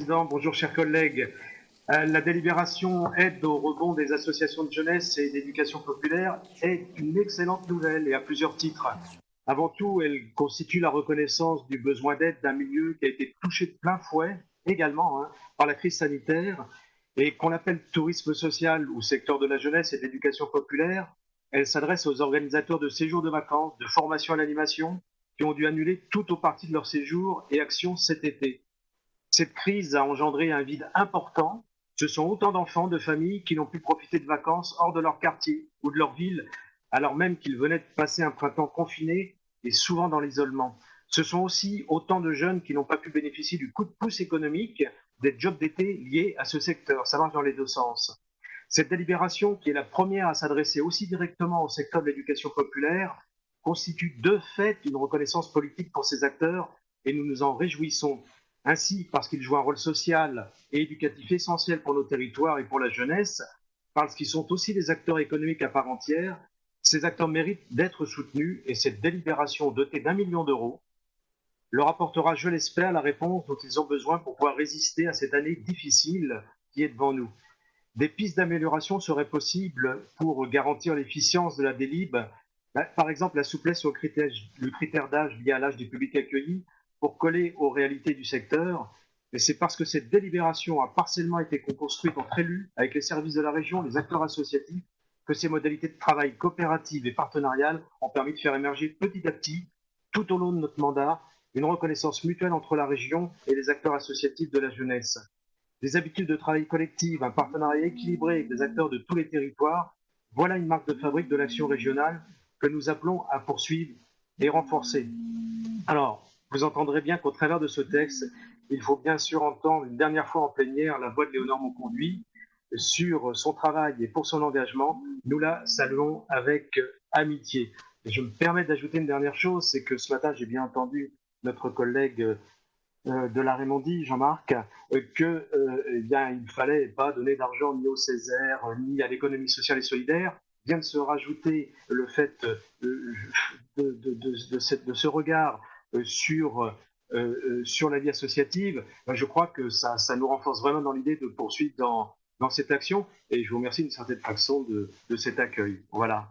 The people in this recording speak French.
Président. Bonjour, chers collègues. La délibération aide au rebond des associations de jeunesse et d'éducation populaire est une excellente nouvelle et à plusieurs titres. Avant tout, elle constitue la reconnaissance du besoin d'aide d'un milieu qui a été touché de plein fouet également par la crise sanitaire et qu'on appelle tourisme social ou secteur de la jeunesse et de l'éducation populaire. Elle s'adresse aux organisateurs de séjours de vacances, de formation à l'animation, qui ont dû annuler tout ou partie de leur séjour et actions cet été. Cette crise a engendré un vide important. Ce sont autant d'enfants, de familles qui n'ont pu profiter de vacances hors de leur quartier ou de leur ville, alors même qu'ils venaient de passer un printemps confiné et souvent dans l'isolement. Ce sont aussi autant de jeunes qui n'ont pas pu bénéficier du coup de pouce économique des jobs d'été liés à ce secteur. Ça marche dans les deux sens. Cette délibération, qui est la première à s'adresser aussi directement au secteur de l'éducation populaire, constitue de fait une reconnaissance politique pour ces acteurs et nous nous en réjouissons. Ainsi, parce qu'ils jouent un rôle social et éducatif essentiel pour nos territoires et pour la jeunesse, parce qu'ils sont aussi des acteurs économiques à part entière, ces acteurs méritent d'être soutenus et cette délibération dotée d'1 million d'euros leur apportera, je l'espère, la réponse dont ils ont besoin pour pouvoir résister à cette année difficile qui est devant nous. Des pistes d'amélioration seraient possibles pour garantir l'efficience de la délib, par exemple la souplesse au le critère d'âge lié à l'âge du public accueilli pour coller aux réalités du secteur. Et c'est parce que cette délibération a partiellement été construite entre élus, avec les services de la région, les acteurs associatifs, que ces modalités de travail coopératives et partenariales ont permis de faire émerger petit à petit, tout au long de notre mandat, une reconnaissance mutuelle entre la région et les acteurs associatifs de la jeunesse. Des habitudes de travail collective, un partenariat équilibré avec des acteurs de tous les territoires, voilà une marque de fabrique de l'action régionale que nous appelons à poursuivre et renforcer. Alors, vous entendrez bien qu'au travers de ce texte, il faut bien sûr entendre une dernière fois en plénière la voix de Léonore Monconduit sur son travail et pour son engagement. Nous la saluons avec amitié. Et je me permets d'ajouter une dernière chose, c'est que ce matin, j'ai bien entendu notre collègue de la Raymondi, Jean-Marc, qu'il ne fallait pas donner d'argent ni au Césaire, ni à l'économie sociale et solidaire. Vient de se rajouter le fait de ce regard sur la vie associative. Je crois que ça nous renforce vraiment dans l'idée de poursuivre dans cette action. Et je vous remercie d'une certaine façon de cet accueil. Voilà.